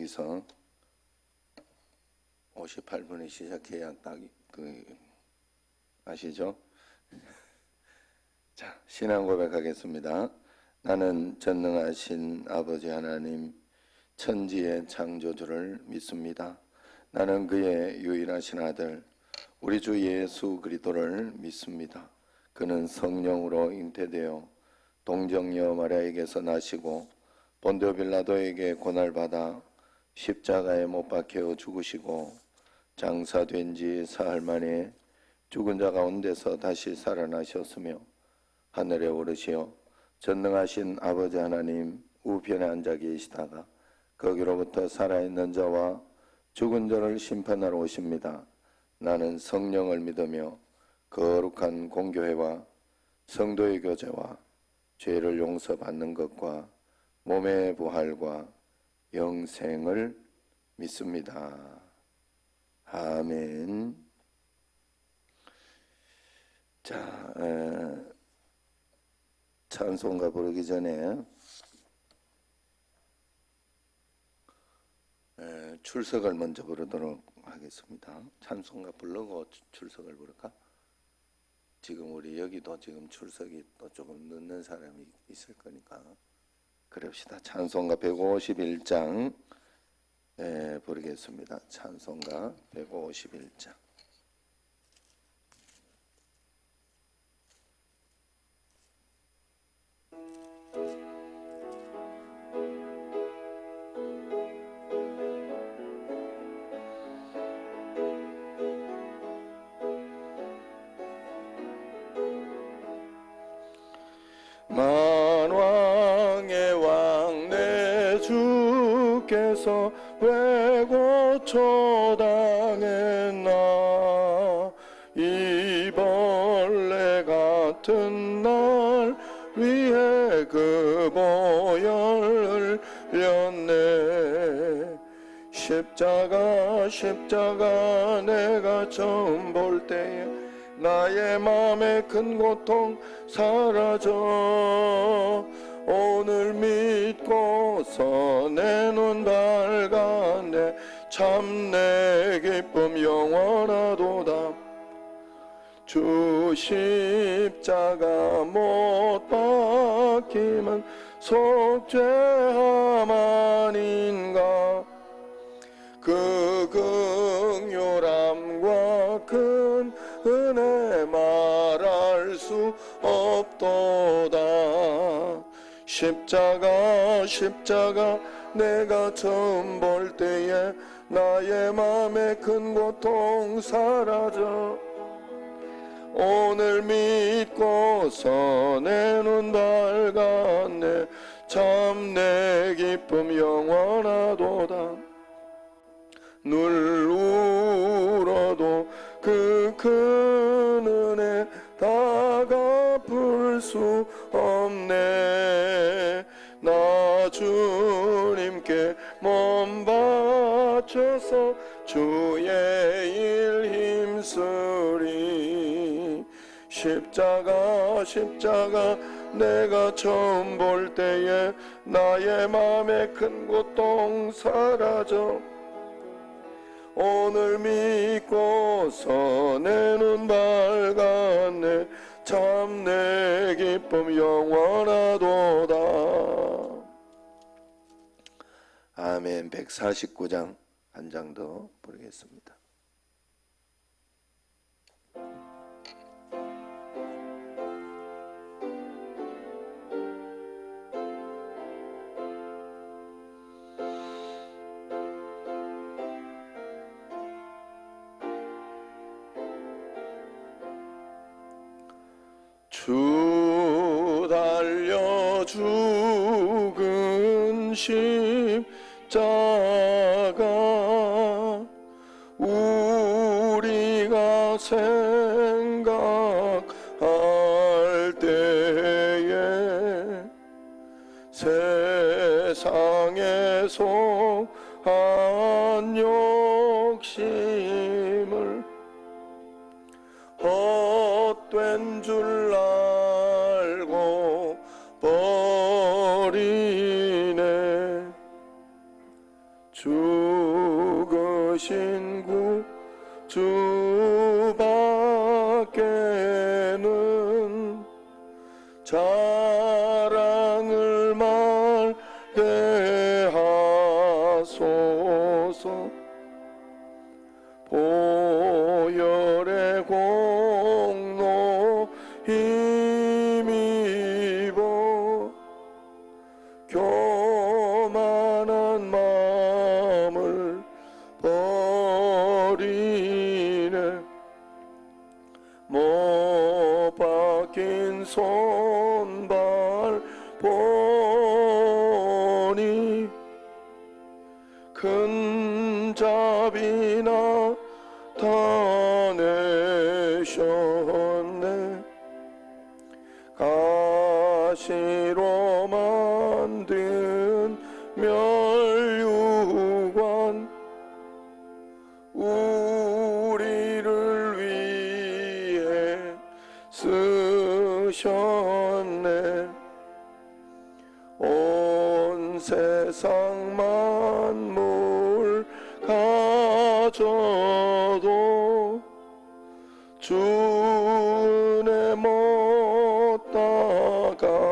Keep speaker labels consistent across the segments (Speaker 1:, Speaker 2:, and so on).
Speaker 1: 여기서 58분에 시작해야 딱 아시죠? 자, 신앙 고백하겠습니다. 나는 전능하신 아버지 하나님, 천지의 창조주를 믿습니다. 나는 그의 유일하신 아들, 우리 주 예수 그리스도를 믿습니다. 그는 성령으로 잉태되어 동정녀 마리아에게서 나시고 본디오 빌라도에게 고난받아 십자가에 못 박혀 죽으시고 장사된 지 사흘 만에 죽은 자 가운데서 다시 살아나셨으며 하늘에 오르시어 전능하신 아버지 하나님 우편에 앉아 계시다가 거기로부터 살아있는 자와 죽은 자를 심판하러 오십니다. 나는 성령을 믿으며 거룩한 공교회와 성도의 교제와 죄를 용서받는 것과 몸의 부활과 영생을 믿습니다. 아멘. 자, 찬송가 부르기 전에 출석을 먼저 부르도록 하겠습니다. 찬송가 부르고 출석을 부를까? 지금 우리 여기도 지금 출석이 또 조금 늦는 사람이 있을 거니까 그럽시다. 찬송가 151장 부르겠습니다. 찬송가 151장. 만왕의 왕 내 주께서 왜 고초당했나. 이 벌레 같은 날 위에 그 보혈을 흘렸네. 십자가 내가 처음 볼 때에 나의 맘에 큰 고통 사라져. 오늘 믿고서 내 눈 밝았네. 참 내 기쁨 영원하도다. 주 십자가 못 박힘은 속죄함 아닌가. 그 긍휼함과 큰 은혜 말할 수 없도다. 십자가 내가 처음 볼 때에 나의 맘에 큰 고통 사라져. 오늘 믿고서 내 눈 밝았네. 참 내 기쁨 영원하도다. 늘 울어도 그 큰 은혜 다 갚을 수 없네. 나 주님께 몸 바쳐서 주의 일 힘쓰리. 십자가 내가 처음 볼 때에 나의 맘에 큰 고통 사라져. 오늘 믿고서 내 눈 밝았네. 참 내 기쁨 영원하도다. 아멘. 149장 한 장 더 부르겠습니다. 주 달려 죽은 십자가 우리가 생각할 때에 세상에 속한 욕심을 헛된 줄 알고 버리네. 주 크신 구주밖에는 자랑을 말게 하소서. 보혈의 공로 힘입어 교만한 마음을 버리네. 못 박힌 손발 보니 큰 자비나 나타내셨네. 가시로 만든 멸류관 우리를 위해 쓰셨네. 온 세상 만물 가져도 주 은혜 못 따갑겠네.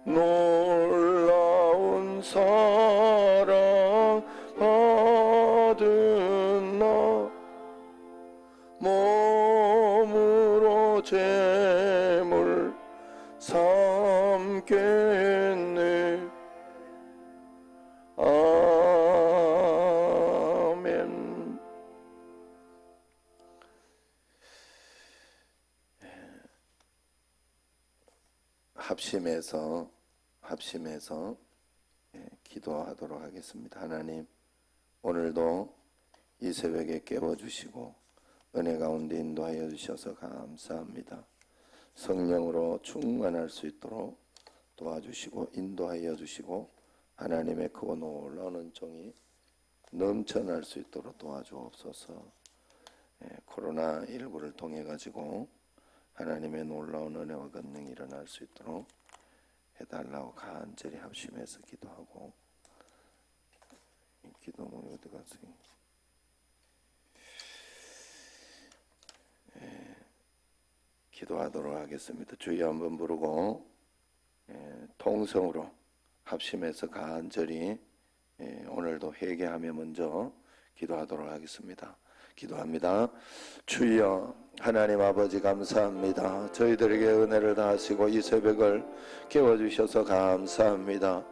Speaker 1: 놀라운 사랑 받은 나 몸으로 제물 삼겠네. 아멘. 합심해서 기도하도록 하겠습니다. 하나님, 오늘도 이 새벽에 깨워주시고 은혜 가운데 인도하여 주셔서 감사합니다. 성령으로 충만할 수 있도록 도와주시고 인도하여 주시고 하나님의 크고 놀라운 은총이 넘쳐날 수 있도록 도와주옵소서. 코로나19를 통해 가지고 하나님의 놀라운 은혜와 권능이 일어날 수 있도록 해달라고 간절히 합심해서 기도하고, 기도문이 어디 갔어요? 기도하도록 하겠습니다. 주여 한번 부르고 통성으로 합심해서 간절히 오늘도 회개하며 먼저 기도하도록 하겠습니다. 기도합니다. 주여 하나님 아버지 감사합니다. 저희들에게 은혜를 다하시고 이 새벽을 깨워주셔서 감사합니다.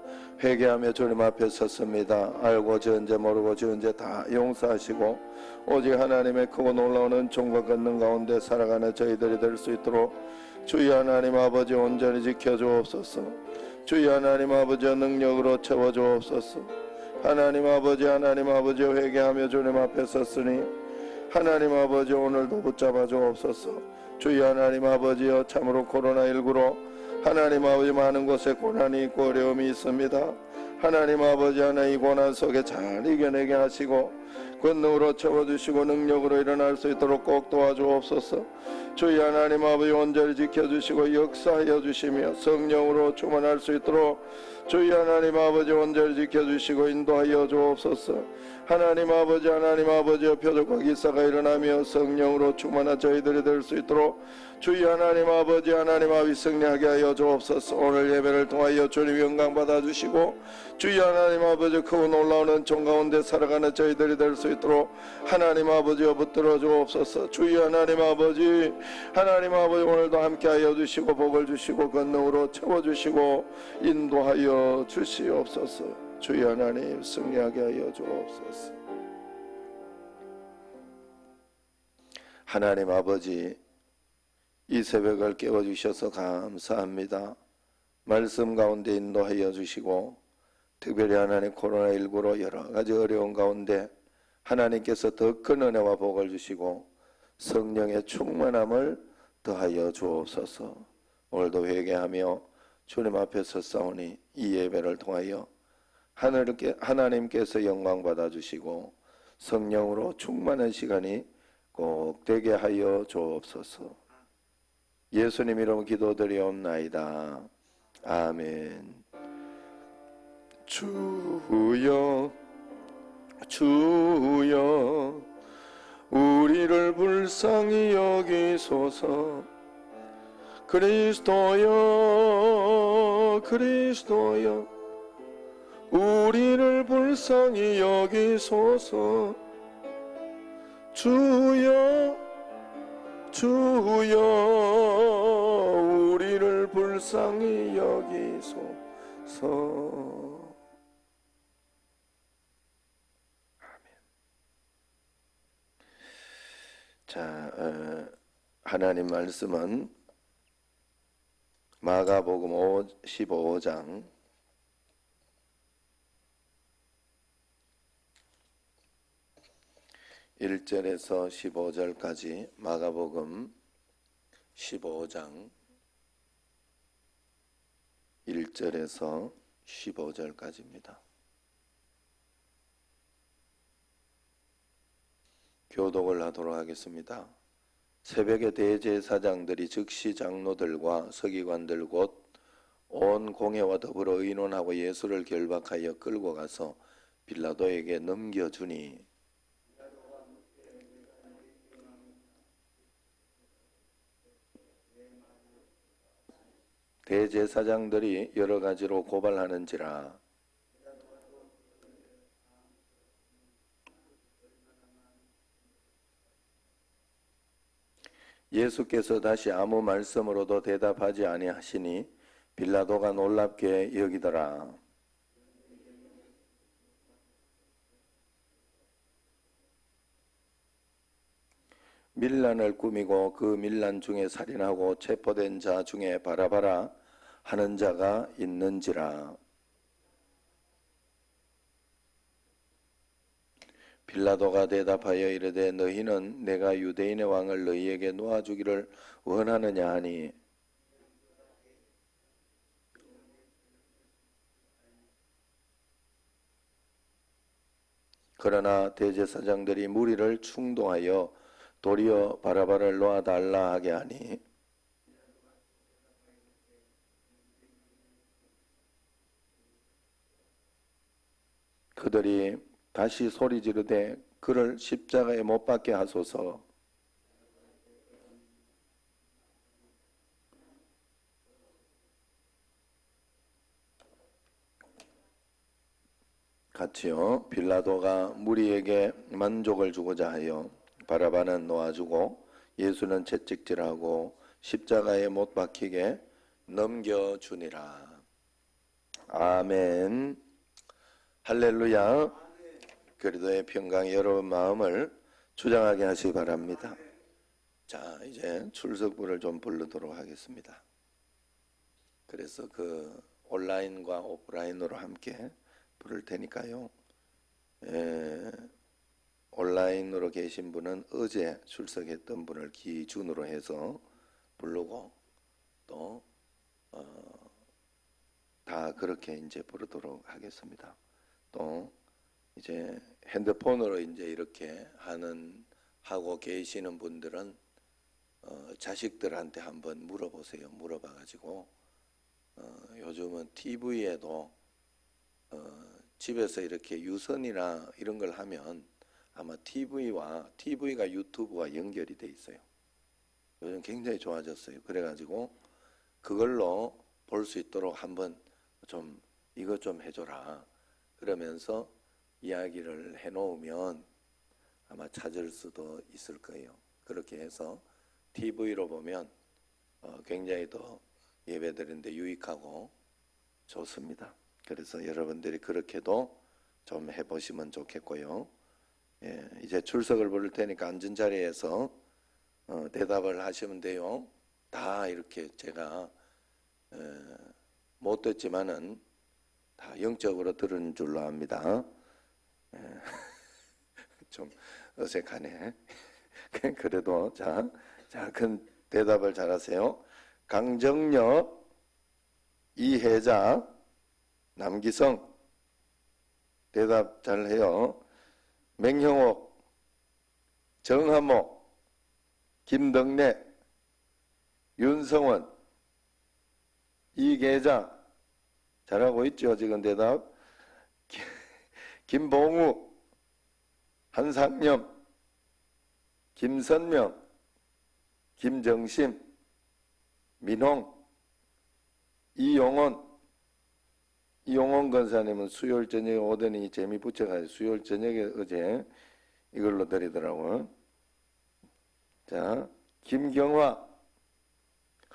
Speaker 1: 회개하며 주님 앞에 섰습니다. 알고 지은 죄 모르고 지은 죄 다 용서하시고 오직 하나님의 크고 놀라운 은총과 권능 가운데 살아가는 저희들이 될 수 있도록 주여 하나님 아버지 온전히 지켜주옵소서. 주여 하나님 아버지의 능력으로 채워주옵소서. 하나님 아버지 회개하며 주님 앞에 섰으니 하나님 아버지 오늘도 붙잡아 주옵소서. 주여 하나님 아버지여 참으로 코로나19로 하나님 아버지 많은 곳에 고난이 있고 어려움이 있습니다. 하나님 아버지 하나님 이 고난 속에 잘 이겨내게 하시고 권능으로 채워주시고 능력으로 일어날 수 있도록 꼭 도와주옵소서. 주여 하나님 아버지 온전히 지켜주시고 역사하여 주시며 성령으로 충만할 수 있도록 주여 하나님 아버지 온전히 지켜주시고 인도하여 주옵소서. 하나님 아버지여 표적과 기사가 일어나며 성령으로 충만한 저희들이 될 수 있도록 주여 하나님 아버지 승리하게 하여 주옵소서. 오늘 예배를 통하여 주님 영광 받아주시고 주여 하나님 아버지 크고 놀라운 은총 가운데 살아가는 저희들이 될 수 있도록 하나님 아버지여 붙들어 주옵소서. 주여 하나님 아버지 오늘도 함께하여 주시고 복을 주시고 권능으로 채워주시고 인도하여 주시옵소서. 주여 하나님 승리하게 하여 주옵소서. 하나님 아버지 이 새벽을 깨워주셔서 감사합니다. 말씀 가운데 인도하여 주시고 특별히 하나님 코로나19로 여러 가지 어려운 가운데 하나님께서 더 큰 은혜와 복을 주시고 성령의 충만함을 더하여 주옵소서. 오늘도 회개하며 주님 앞에 섰사오니 이 예배를 통하여 하나님께서 영광 받아주시고 성령으로 충만한 시간이 꼭 되게 하여 주옵소서. 예수님 이름 기도드리옵나이다. 아멘. 주여 주여 우리를 불쌍히 여기소서. 그리스도여 그리스도여 우리를 불쌍히 여기소서. 주여 주여 우리를 불쌍히 여기소서. 자, 하나님 말씀은 마가복음 15장 1절에서 15절까지, 마가복음 15장 1절에서 15절까지입니다. 교독을 하도록 하겠습니다. 새벽에 대제사장들이 즉시 장로들과 서기관들 곧 온 공회와 더불어 의논하고 예수를 결박하여 끌고 가서 빌라도에게 넘겨주니, 대제사장들이 여러 가지로 고발하는지라. 예수께서 다시 아무 말씀으로도 대답하지 아니하시니 빌라도가 놀랍게 여기더라. 밀란을 꾸미고 그 밀란 중에 살인하고 체포된 자 중에 바라바라 하는 자가 있는지라. 빌라도가 대답하여 이르되 너희는 내가 유대인의 왕을 너희에게 놓아주기를 원하느냐 하니, 그러나 대제사장들이 무리를 충동하여 도리어 바라바를 놓아달라 하게 하니, 그들이 다시 소리 지르되 그를 십자가에 못 박게 하소서. 같이요. 빌라도가 무리에게 만족을 주고자 하여 바라바는 놓아주고 예수는 채찍질하고 십자가에 못 박히게 넘겨주니라. 아멘. 할렐루야. 그리스도의 평강이 여러분 마음을 주장하게 하시기 바랍니다. 자, 이제 출석부를 좀 부르도록 하겠습니다. 그래서 그 온라인과 오프라인으로 함께 부를 테니까요. 온라인으로 계신 분은 어제 출석했던 분을 기준으로 해서 부르고 또 다 그렇게 이제 부르도록 하겠습니다. 또 이제 핸드폰으로 이제 이렇게 하고 계시는 분들은 자식들한테 한번 물어보세요. 물어봐가지고 요즘은 TV에도 집에서 이렇게 유선이나 이런 걸 하면 아마 TV가 유튜브와 연결이 돼 있어요. 요즘 굉장히 좋아졌어요. 그래가지고 그걸로 볼 수 있도록 한번 좀 이것 좀 해줘라. 그러면서 이야기를 해놓으면 아마 찾을 수도 있을 거예요. 그렇게 해서 TV로 보면 굉장히 더 예배드리는데 유익하고 좋습니다. 그래서 여러분들이 그렇게도 좀 해보시면 좋겠고요. 예, 이제 출석을 부를 테니까 앉은 자리에서 대답을 하시면 돼요. 다 이렇게 제가 못 듣지만은 다 영적으로 들은 줄로 압니다. 좀 어색하네. 그래도 자, 큰 대답을 잘하세요. 강정혁, 이혜자, 남기성. 대답 잘해요. 맹형옥, 정한목, 김덕래, 윤성원, 이계자. 잘하고 있죠? 지금 대답. 김봉우, 한상념, 김선명, 김정심, 민홍, 이용원 권사님은 수요일 저녁에 오더니 재미 붙여가지고 수요일 저녁에 어제 이걸로 드리더라고요. 자, 김경화,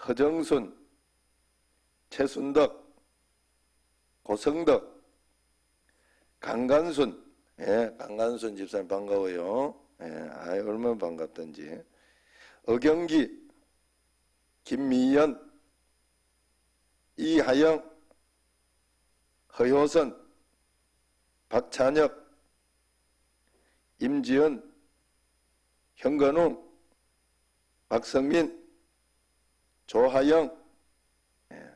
Speaker 1: 허정순, 최순덕, 고성덕, 강간순, 예, 강간순 집사님 반가워요. 예, 아이, 얼마나 반갑던지. 어경기, 김미연, 이하영, 허효선, 박찬혁, 임지연, 현건웅, 박성민, 조하영. 예.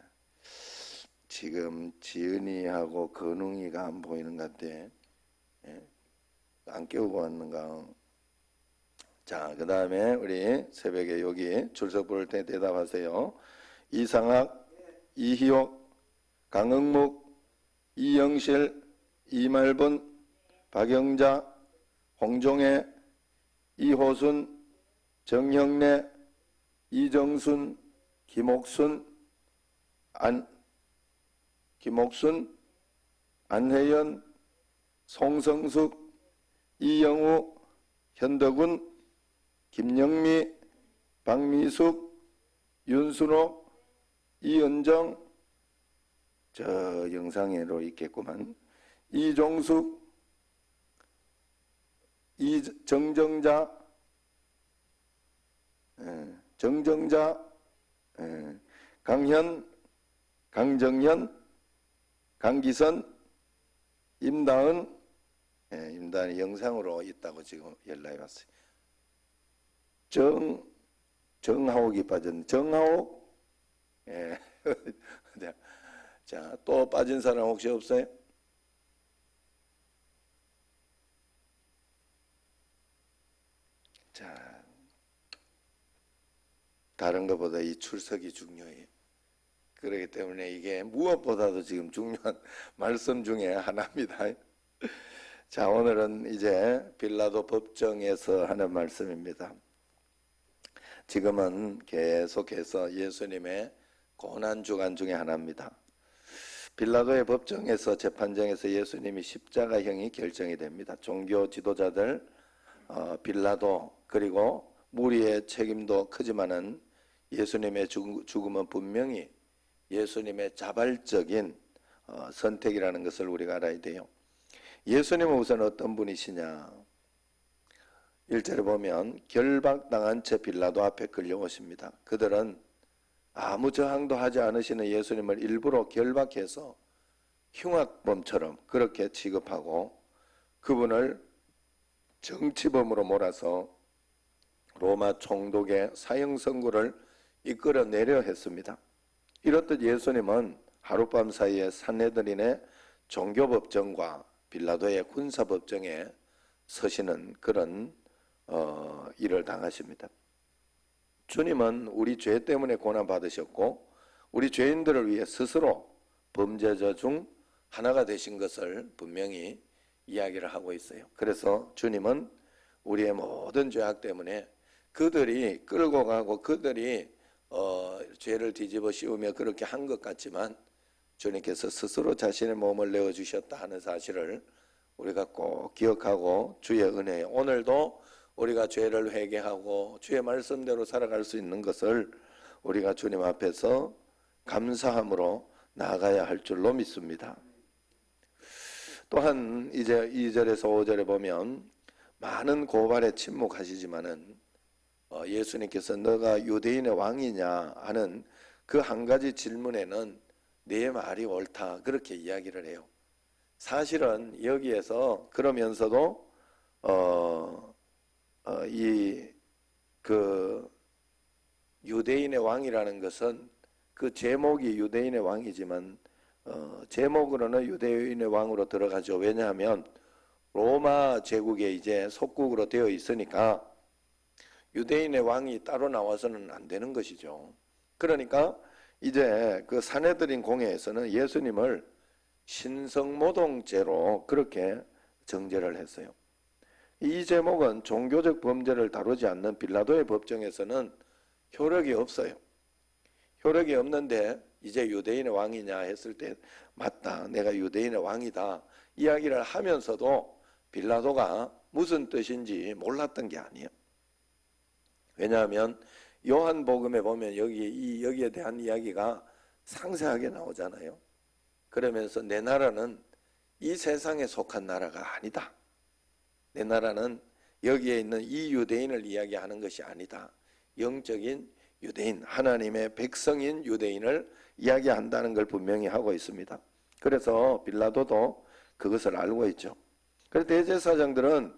Speaker 1: 지금 지은이하고 건웅이가 안 보이는 것 같아. 예. 안 깨우고 왔는가. 자, 그 다음에 우리 새벽에 여기 출석 부를 때 대답하세요. 이상학, 이희옥, 강흥묵, 이영실, 이말분, 박영자, 홍종애, 이호순, 정형래, 이정순, 김옥순, 안혜연, 송성숙, 이영우, 현덕운, 김영미, 박미숙, 윤순옥, 이은정, 저 영상으로 있겠구만. 이종숙, 정정자, 강현, 강정현, 강기선, 임다은, 임다은이 영상으로 있다고 지금 연락이 왔어요. 정하옥이 빠졌네. 정하옥, 예. 자, 또 빠진 사람 혹시 없어요? 자, 다른 것보다 이 출석이 중요해요. 그렇기 때문에 이게 무엇보다도 지금 중요한 말씀 중에 하나입니다. 자, 오늘은 이제 빌라도 법정에서 하는 말씀입니다. 지금은 계속해서 예수님의 고난주간 중에 하나입니다. 빌라도의 법정에서 재판정에서 예수님이 십자가형이 결정이 됩니다. 종교 지도자들, 빌라도, 그리고 무리의 책임도 크지만은 예수님의 죽음은 분명히 예수님의 자발적인 선택이라는 것을 우리가 알아야 돼요. 예수님은 우선 어떤 분이시냐? 1절에 보면 결박당한 채 빌라도 앞에 끌려오십니다. 그들은 아무 저항도 하지 않으시는 예수님을 일부러 결박해서 흉악범처럼 그렇게 취급하고 그분을 정치범으로 몰아서 로마 총독의 사형 선고를 이끌어내려 했습니다. 이렇듯 예수님은 하룻밤 사이에 산헤드린의 종교법정과 빌라도의 군사법정에 서시는 그런 일을 당하십니다. 주님은 우리 죄 때문에 고난받으셨고 우리 죄인들을 위해 스스로 범죄자 중 하나가 되신 것을 분명히 이야기를 하고 있어요. 그래서 주님은 우리의 모든 죄악 때문에 그들이 끌고 가고 그들이 죄를 뒤집어 씌우며 그렇게 한 것 같지만 주님께서 스스로 자신의 몸을 내어주셨다 하는 사실을 우리가 꼭 기억하고 주의 은혜에 오늘도 우리가 죄를 회개하고 주의 말씀대로 살아갈 수 있는 것을 우리가 주님 앞에서 감사함으로 나아가야 할 줄로 믿습니다. 또한 이제 2절에서 5절에 보면 많은 고발에 침묵하시지만은 예수님께서 너가 유대인의 왕이냐 하는 그 한 가지 질문에는 네 말이 옳다 그렇게 이야기를 해요. 사실은 여기에서 그러면서도 그 유대인의 왕이라는 것은 그 제목이 유대인의 왕이지만 제목으로는 유대인의 왕으로 들어가죠. 왜냐하면 로마 제국에 이제 속국으로 되어 있으니까 유대인의 왕이 따로 나와서는 안 되는 것이죠. 그러니까 이제 그 산헤드린 공회에서는 예수님을 신성모독죄로 그렇게 정죄를 했어요. 이 제목은 종교적 범죄를 다루지 않는 빌라도의 법정에서는 효력이 없어요. 효력이 없는데 이제 유대인의 왕이냐 했을 때 맞다, 내가 유대인의 왕이다 이야기를 하면서도 빌라도가 무슨 뜻인지 몰랐던 게 아니에요. 왜냐하면 요한복음에 보면 여기에 대한 이야기가 상세하게 나오잖아요. 그러면서 내 나라는 이 세상에 속한 나라가 아니다. 내 나라는 여기에 있는 이 유대인을 이야기하는 것이 아니다. 영적인 유대인, 하나님의 백성인 유대인을 이야기한다는 걸 분명히 하고 있습니다. 그래서 빌라도도 그것을 알고 있죠. 그래서 대제사장들은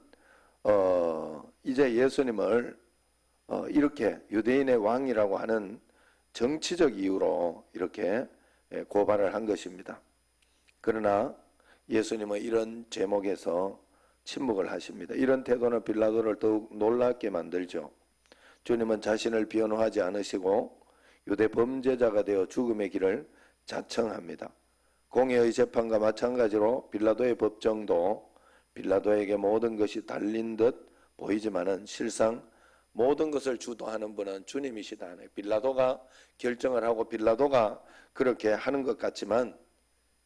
Speaker 1: 이제 예수님을 이렇게 유대인의 왕이라고 하는 정치적 이유로 이렇게 고발을 한 것입니다. 그러나 예수님은 이런 제목에서 침묵을 하십니다. 이런 태도는 빌라도를 더욱 놀랍게 만들죠. 주님은 자신을 변호하지 않으시고 유대 범죄자가 되어 죽음의 길을 자청합니다. 공의의 재판과 마찬가지로 빌라도의 법정도 빌라도에게 모든 것이 달린 듯 보이지만은 실상 모든 것을 주도하는 분은 주님이시다. 빌라도가 결정을 하고 빌라도가 그렇게 하는 것 같지만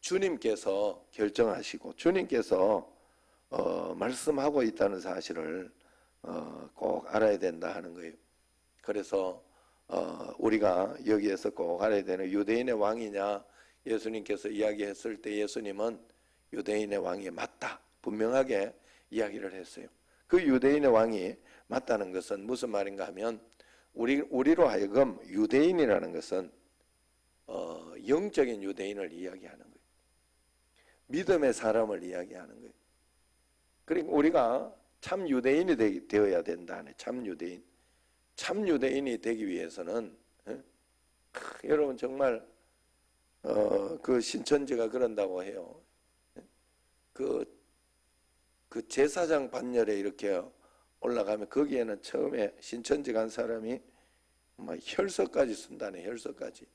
Speaker 1: 주님께서 결정하시고 주님께서 말씀하고 있다는 사실을 꼭 알아야 된다 하는 거예요. 그래서 우리가 여기에서 꼭 알아야 되는 유대인의 왕이냐 예수님께서 이야기했을 때 예수님은 유대인의 왕이 맞다 분명하게 이야기를 했어요. 그 유대인의 왕이 맞다는 것은 무슨 말인가 하면 우리로 하여금 유대인이라는 것은 영적인 유대인을 이야기하는 거예요. 믿음의 사람을 이야기하는 거예요. 그러니까 우리가 참 유대인이 되어야 된다. 참 유대인. 참 유대인이 되기 위해서는 여러분 정말 그 신천지가 그런다고 해요. 그 제사장 반열에 이렇게 올라가면 거기에는 처음에 신천지 간 사람이 막 혈서까지 쓴다네. 혈서까지.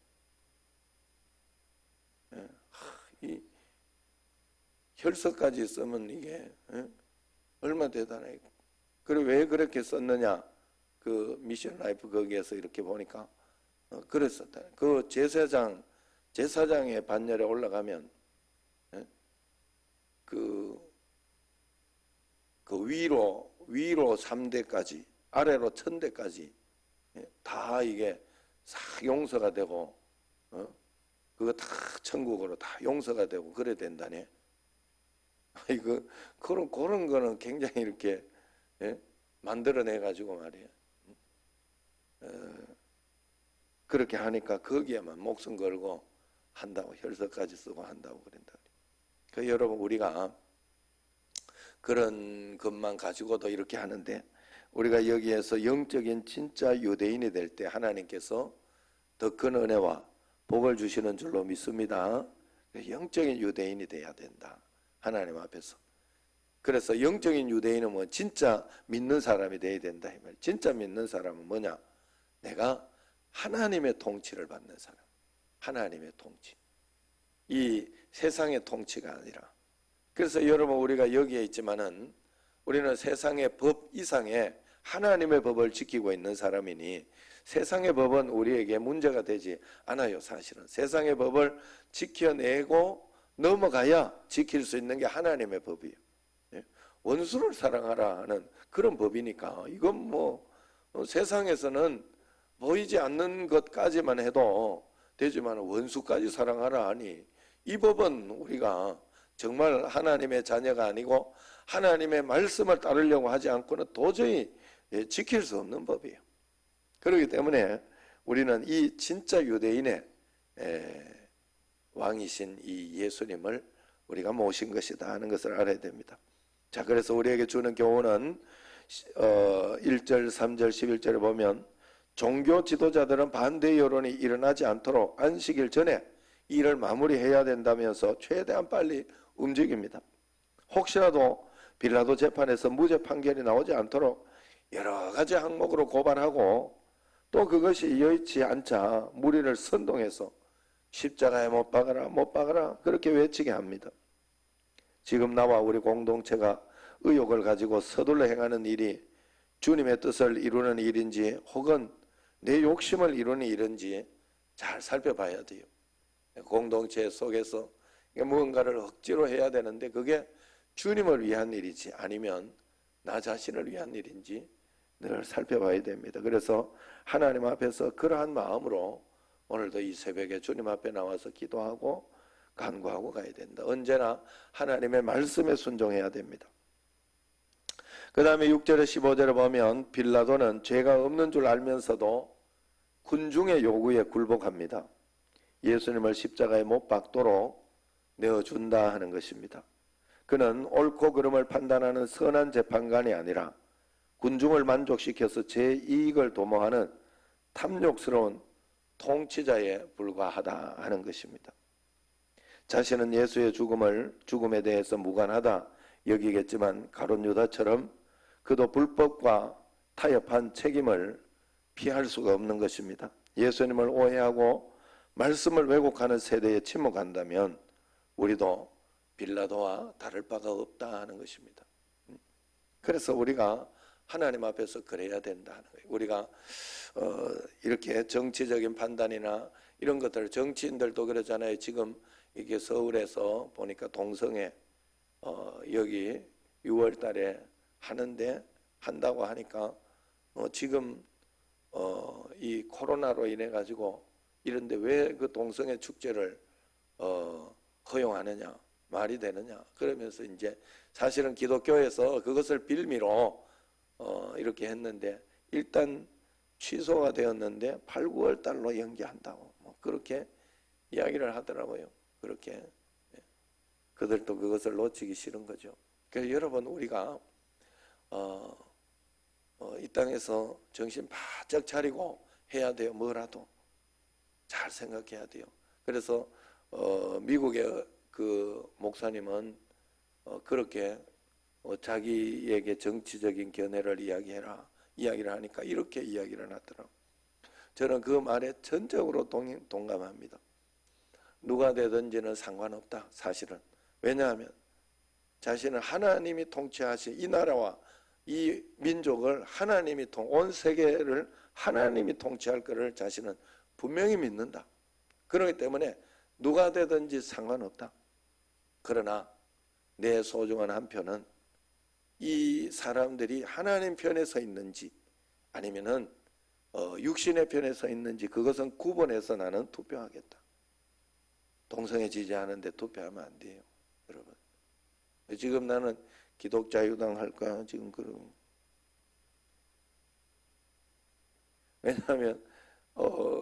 Speaker 1: 이 혈서까지 쓰면 이게 얼마나 대단해. 그리고 왜 그렇게 썼느냐? 그 미션 라이프 거기에서 이렇게 보니까 그랬었다. 그 제사장의 반열에 올라가면 그 위로 3대까지 아래로 1000대까지 다 이게 싹 용서가 되고 그거 다 천국으로 다 용서가 되고 그래야 된다네. 이거 그런 거는 굉장히 이렇게 만들어내 가지고 말이에요. 그렇게 하니까 거기에만 목숨 걸고 한다고 혈서까지 쓰고 한다고 그런다. 그 여러분 우리가 그런 것만 가지고도 이렇게 하는데 우리가 여기에서 영적인 진짜 유대인이 될 때 하나님께서 더 큰 은혜와 복을 주시는 줄로 믿습니다. 영적인 유대인이 돼야 된다. 하나님 앞에서. 그래서 영적인 유대인은 뭐 진짜 믿는 사람이 돼야 된다. 이 말. 진짜 믿는 사람은 뭐냐? 내가 하나님의 통치를 받는 사람. 하나님의 통치. 이 세상의 통치가 아니라. 그래서 여러분 우리가 여기에 있지만은 우리는 세상의 법 이상의 하나님의 법을 지키고 있는 사람이니 세상의 법은 우리에게 문제가 되지 않아요. 사실은 세상의 법을 지켜내고 넘어가야 지킬 수 있는 게 하나님의 법이에요. 원수를 사랑하라 하는 그런 법이니까 이건 뭐 세상에서는 보이지 않는 것까지만 해도 되지만 원수까지 사랑하라 하니 이 법은 우리가 정말 하나님의 자녀가 아니고 하나님의 말씀을 따르려고 하지 않고는 도저히 지킬 수 없는 법이에요. 그렇기 때문에 우리는 이 진짜 유대인의 왕이신 이 예수님을 우리가 모신 것이다 하는 것을 알아야 됩니다. 자, 그래서 우리에게 주는 교훈은 1절, 3절, 11절에 보면 종교 지도자들은 반대 여론이 일어나지 않도록 안식일 전에 일을 마무리해야 된다면서 최대한 빨리 움직입니다. 혹시라도 빌라도 재판에서 무죄 판결이 나오지 않도록 여러 가지 항목으로 고발하고 또 그것이 여의치 않자 무리를 선동해서 십자가에 못 박아라, 못 박아라 그렇게 외치게 합니다. 지금 나와 우리 공동체가 의욕을 가지고 서둘러 행하는 일이 주님의 뜻을 이루는 일인지 혹은 내 욕심을 이루는 일인지 잘 살펴봐야 돼요. 공동체 속에서 무언가를 억지로 해야 되는데 그게 주님을 위한 일이지 아니면 나 자신을 위한 일인지 늘 살펴봐야 됩니다. 그래서 하나님 앞에서 그러한 마음으로 오늘도 이 새벽에 주님 앞에 나와서 기도하고 간구하고 가야 된다. 언제나 하나님의 말씀에 순종해야 됩니다. 그 다음에 6절에 15절에 보면 빌라도는 죄가 없는 줄 알면서도 군중의 요구에 굴복합니다. 예수님을 십자가에 못 박도록 내어준다 하는 것입니다. 그는 옳고 그름을 판단하는 선한 재판관이 아니라 군중을 만족시켜서 제 이익을 도모하는 탐욕스러운 통치자에 불과하다 하는 것입니다. 자신은 예수의 죽음에 대해서 무관하다 여기겠지만 가룟 유다처럼 그도 불법과 타협한 책임을 피할 수가 없는 것입니다. 예수님을 오해하고 말씀을 왜곡하는 세대에 침묵한다면 우리도 빌라도와 다를 바가 없다 하는 것입니다. 그래서 우리가 하나님 앞에서 그래야 된다 하는 거예요. 우리가 이렇게 정치적인 판단이나 이런 것들 정치인들도 그러잖아요. 지금 이게 서울에서 보니까 동성애 여기 6월 달에 하는데 한다고 하니까 지금 이 코로나로 인해 가지고 이런데 왜 그 동성애 축제를 허용하느냐 말이 되느냐 그러면서 이제 사실은 기독교에서 그것을 빌미로 이렇게 했는데 일단 취소가 되었는데 8, 9월 달로 연기한다고 뭐 그렇게 이야기를 하더라고요. 그렇게 그들도 그것을 놓치기 싫은 거죠. 그래서 여러분 우리가 이 땅에서 정신 바짝 차리고 해야 돼요. 뭐라도 잘 생각해야 돼요. 그래서 미국의 그 목사님은 그렇게 자기에게 정치적인 견해를 이야기를 하니까 이렇게 이야기를 하더라고요. 저는 그 말에 전적으로 동감합니다. 누가 되든지는 상관없다 사실은. 왜냐하면 자신은 하나님이 통치하신 이 나라와 이 민족을 하나님이 온 세계를 하나님이 통치할 것을 자신은 분명히 믿는다. 그렇기 때문에 누가 되든지 상관없다. 그러나 내 소중한 한 표는 이 사람들이 하나님 편에 서 있는지 아니면은 육신의 편에 서 있는지 그것은 구분해서 나는 투표하겠다. 동성애 지지하는데 투표하면 안 돼요, 여러분. 지금 나는 기독자유당 할까 지금 그러고. 왜냐하면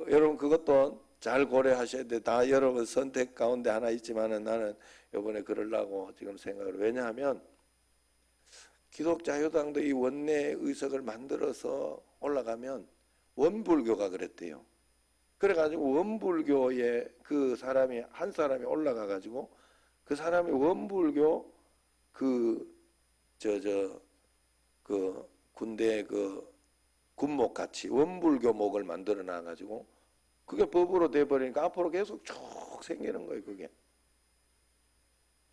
Speaker 1: 여러분 그것도 잘 고려하셔야 돼. 다 여러분 선택 가운데 하나 있지만은 나는 이번에 그러려고 지금 생각을. 왜냐하면 기독자유당도 이 원내 의석을 만들어서 올라가면 원불교가 그랬대요. 그래가지고 원불교에 그 사람이 한 사람이 올라가가지고 그 사람이 원불교 그 군대 그 군목 같이 원불교목을 만들어 놔가지고 그게 법으로 돼버리니까 앞으로 계속 쭉 생기는 거예요. 그게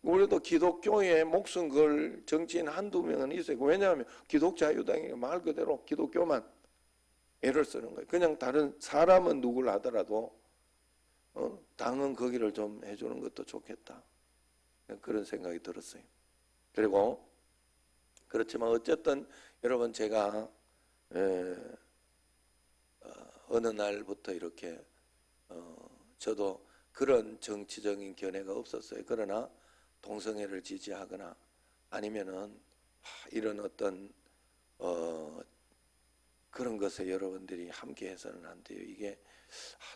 Speaker 1: 우리도 기독교에 목숨 걸 정치인 한두 명은 있어요. 왜냐하면 기독자유당이 말 그대로 기독교만 애를 쓰는 거예요. 그냥 다른 사람은 누굴 하더라도 당은 거기를 좀 해주는 것도 좋겠다. 그런 생각이 들었어요. 그리고 그렇지만 어쨌든 여러분 제가 어느 날부터 이렇게 저도 그런 정치적인 견해가 없었어요. 그러나 동성애를 지지하거나 아니면은 이런 어떤 그런 것에 여러분들이 함께 해서는 안 돼요. 이게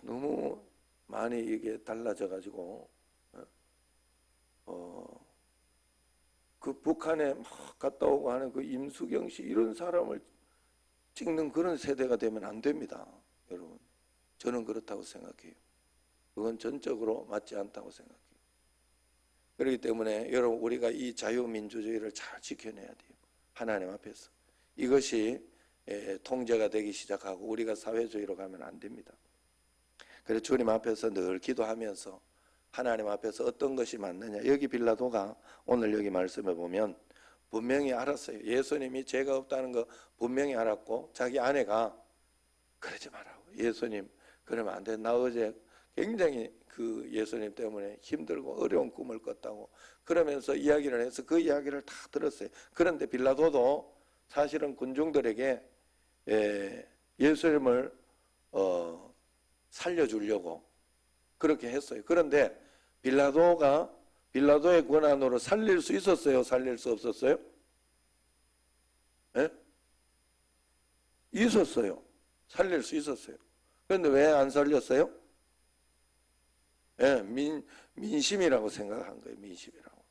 Speaker 1: 너무 많이 이게 달라져 가지고 그 북한에 막 갔다 오고 하는 그 임수경 씨 이런 사람을 찍는 그런 세대가 되면 안 됩니다. 여러분 저는 그렇다고 생각해요. 그건 전적으로 맞지 않다고 생각해요. 그렇기 때문에 여러분 우리가 이 자유민주주의를 잘 지켜내야 돼요. 하나님 앞에서. 이것이 통제가 되기 시작하고 우리가 사회주의로 가면 안 됩니다. 그래서 주님 앞에서 늘 기도하면서 하나님 앞에서 어떤 것이 맞느냐. 여기 빌라도가 오늘 여기 말씀해 보면 분명히 알았어요. 예수님이 죄가 없다는 거 분명히 알았고, 자기 아내가 그러지 말라고, 예수님 그러면 안 돼, 나 어제 굉장히 그 예수님 때문에 힘들고 어려운 꿈을 꿨다고 그러면서 이야기를 해서 그 이야기를 다 들었어요. 그런데 빌라도도 사실은 군중들에게 예수님을 살려주려고 그렇게 했어요. 그런데 빌라도의 권한으로 살릴 수 있었어요? 살릴 수 없었어요? 예? 있었어요. 살릴 수 있었어요. 그런데 왜 안 살렸어요? 예, 민심이라고 생각한 거예요. 민심이라고.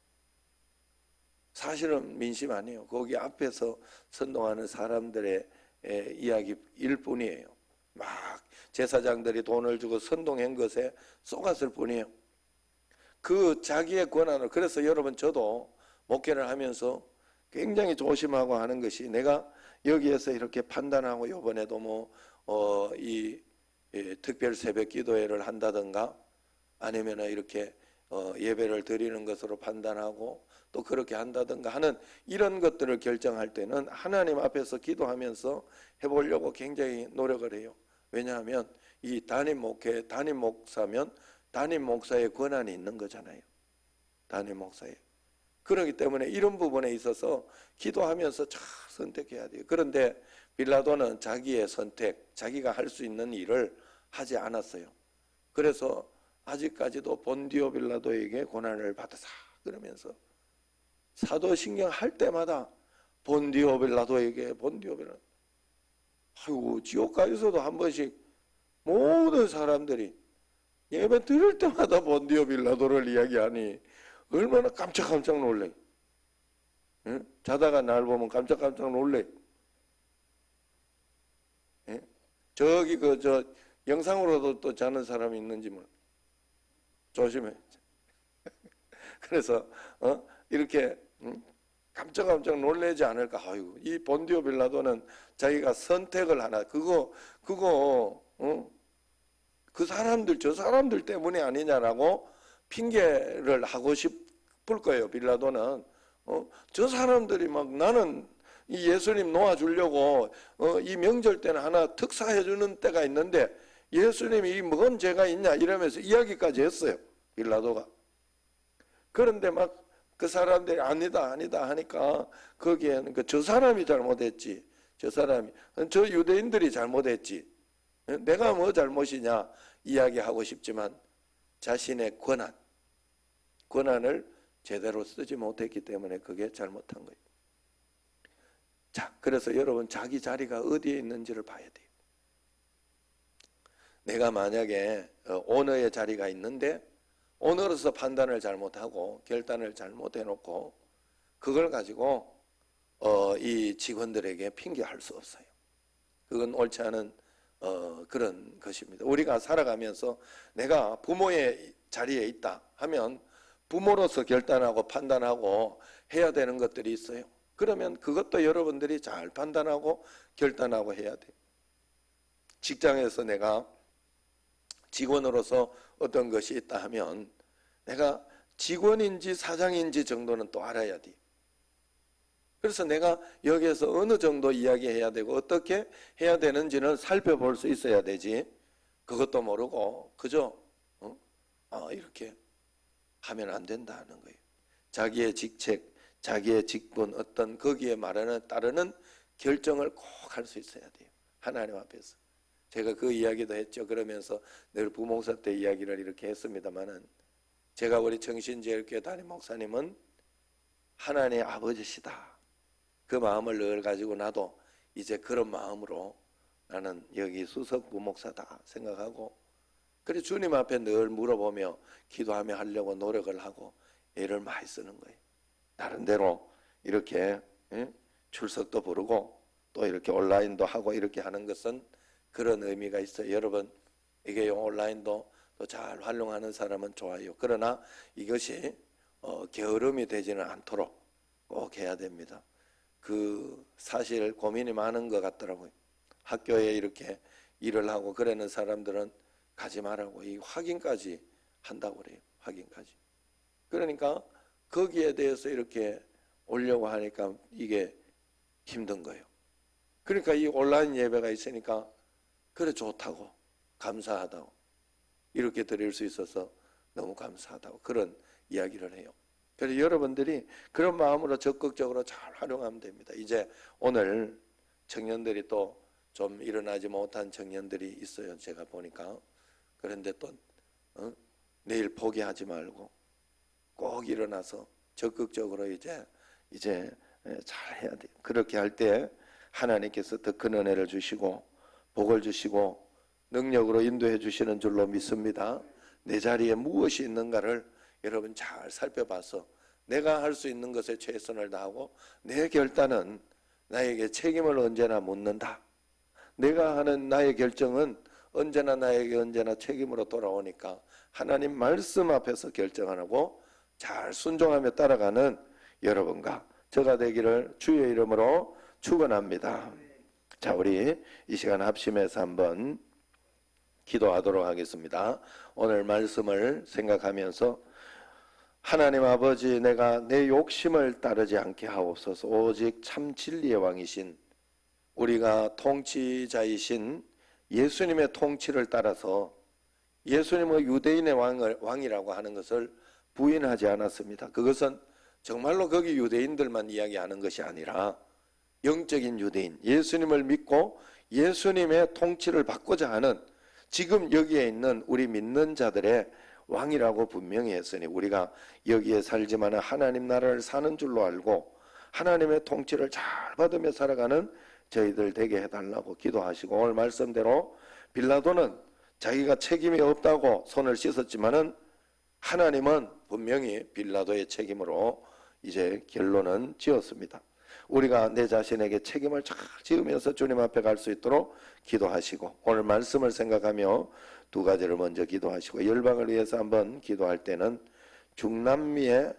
Speaker 1: 사실은 민심 아니에요. 거기 앞에서 선동하는 사람들의 이야기일 뿐이에요. 막 제사장들이 돈을 주고 선동한 것에 속았을 뿐이에요. 그 자기의 권한을. 그래서 여러분, 저도 목회를 하면서 굉장히 조심하고 하는 것이, 내가 여기에서 이렇게 판단하고, 이번에도 특별 새벽 기도회를 한다든가 아니면 이렇게 예배를 드리는 것으로 판단하고 또 그렇게 한다든가 하는 이런 것들을 결정할 때는 하나님 앞에서 기도하면서 해보려고 굉장히 노력을 해요. 왜냐하면 이 담임 목사면 담임 목사의 권한이 있는 거잖아요. 담임 목사의. 그렇기 때문에 이런 부분에 있어서 기도하면서 잘 선택해야 돼요. 그런데 빌라도는 자기의 선택, 자기가 할 수 있는 일을 하지 않았어요. 그래서 아직까지도 본디오 빌라도에게 고난을 받으사 그러면서 사도신경 할 때마다 본디오 빌라도에게. 아이고, 지옥가에서도 한 번씩 모든 사람들이 예배 들을 때마다 본디오 빌라도를 이야기하니 얼마나 깜짝깜짝 놀래. 응? 자다가 날 보면 깜짝깜짝 놀래. 응? 저기 영상으로도 또 자는 사람이 있는지 몰라. 조심해. 그래서 이렇게 깜짝깜짝 놀라지 않을까. 아이고, 이 본디오 빌라도는 자기가 선택을 하나, 그거 그 사람들, 저 사람들 때문에 아니냐라고 핑계를 하고 싶을 거예요. 빌라도는 저 사람들이 막 나는 이 예수님 놓아주려고 이 명절 때는 하나 특사해 주는 때가 있는데 예수님이 뭔 죄가 있냐 이러면서 이야기까지 했어요. 빌라도가. 그런데 막 그 사람들이 아니다 하니까 거기에는 저 사람이 잘못했지, 저 유대인들이 잘못했지, 내가 뭐 잘못이냐 이야기하고 싶지만 자신의 권한을 제대로 쓰지 못했기 때문에 그게 잘못한 거예요. 자, 그래서 여러분, 자기 자리가 어디에 있는지를 봐야 돼요. 내가 만약에 오너의 자리가 있는데 오너로서 판단을 잘못하고 결단을 잘못해놓고 그걸 가지고 이 직원들에게 핑계할 수 없어요. 그건 옳지 않은 그런 것입니다. 우리가 살아가면서 내가 부모의 자리에 있다 하면 부모로서 결단하고 판단하고 해야 되는 것들이 있어요. 그러면 그것도 여러분들이 잘 판단하고 결단하고 해야 돼요. 직장에서 내가 직원으로서 어떤 것이 있다 하면 내가 직원인지 사장인지 정도는 또 알아야 돼요. 그래서 내가 여기에서 어느 정도 이야기해야 되고 어떻게 해야 되는지는 살펴볼 수 있어야 되지, 그것도 모르고 그저 이렇게 하면 안 된다는 거예요. 자기의 직책, 자기의 직분, 어떤 거기에 따르는 결정을 꼭 할 수 있어야 돼요. 하나님 앞에서. 제가 그 이야기도 했죠. 그러면서 늘 부목사 때 이야기를 이렇게 했습니다마는, 제가 우리 정신제일교회 담임 목사님은 하나님의 아버지시다, 그 마음을 늘 가지고 나도 이제 그런 마음으로 나는 여기 수석 부목사다 생각하고, 그래 주님 앞에 늘 물어보며 기도하며 하려고 노력을 하고 애를 많이 쓰는 거예요. 나름대로 이렇게 출석도 부르고 또 이렇게 온라인도 하고 이렇게 하는 것은 그런 의미가 있어요. 여러분, 이게 온라인도 또 잘 활용하는 사람은 좋아요. 그러나 이것이 게으름이 되지는 않도록 꼭 해야 됩니다. 그 사실 고민이 많은 것 같더라고요. 학교에 이렇게 일을 하고 그러는 사람들은 가지 말라고 이 확인까지 한다고 그래요. 확인까지. 그러니까 거기에 대해서 이렇게 오려고 하니까 이게 힘든 거예요. 그러니까 이 온라인 예배가 있으니까 그래 좋다고, 감사하다고, 이렇게 드릴 수 있어서 너무 감사하다고 그런 이야기를 해요. 그래서 여러분들이 그런 마음으로 적극적으로 잘 활용하면 됩니다. 이제 오늘 청년들이 또 좀 일어나지 못한 청년들이 있어요. 제가 보니까. 그런데 또 내일 포기하지 말고 꼭 일어나서 적극적으로 이제 잘 해야 돼요. 그렇게 할 때 하나님께서 더 큰 은혜를 주시고 복을 주시고 능력으로 인도해 주시는 줄로 믿습니다. 내 자리에 무엇이 있는가를 여러분 잘 살펴봐서 내가 할 수 있는 것에 최선을 다하고 내 결단은 나에게 책임을 언제나 묻는다. 내가 하는 나의 결정은 언제나 나에게 언제나 책임으로 돌아오니까 하나님 말씀 앞에서 결정하고 잘 순종하며 따라가는 여러분과 저가 되기를 주의 이름으로 축원합니다. 자, 우리 이 시간 합심해서 한번 기도하도록 하겠습니다. 오늘 말씀을 생각하면서 하나님 아버지, 내가 내 욕심을 따르지 않게 하옵소서. 오직 참 진리의 왕이신 우리가 통치자이신 예수님의 통치를 따라서 예수님의 유대인의 왕이라고 하는 것을 부인하지 않았습니다. 그것은 정말로 거기 유대인들만 이야기하는 것이 아니라 영적인 유대인, 예수님을 믿고 예수님의 통치를 받고자 하는 지금 여기에 있는 우리 믿는 자들의 왕이라고 분명히 했으니 우리가 여기에 살지만 하나님 나라를 사는 줄로 알고 하나님의 통치를 잘 받으며 살아가는 저희들 되게 해달라고 기도하시고, 오늘 말씀대로 빌라도는 자기가 책임이 없다고 손을 씻었지만은 하나님은 분명히 빌라도의 책임으로 이제 결론은 지었습니다. 우리가 내 자신에게 책임을 잘 지으면서 주님 앞에 갈 수 있도록 기도하시고, 오늘 말씀을 생각하며 두 가지를 먼저 기도하시고, 열방을 위해서 한번 기도할 때는 중남미를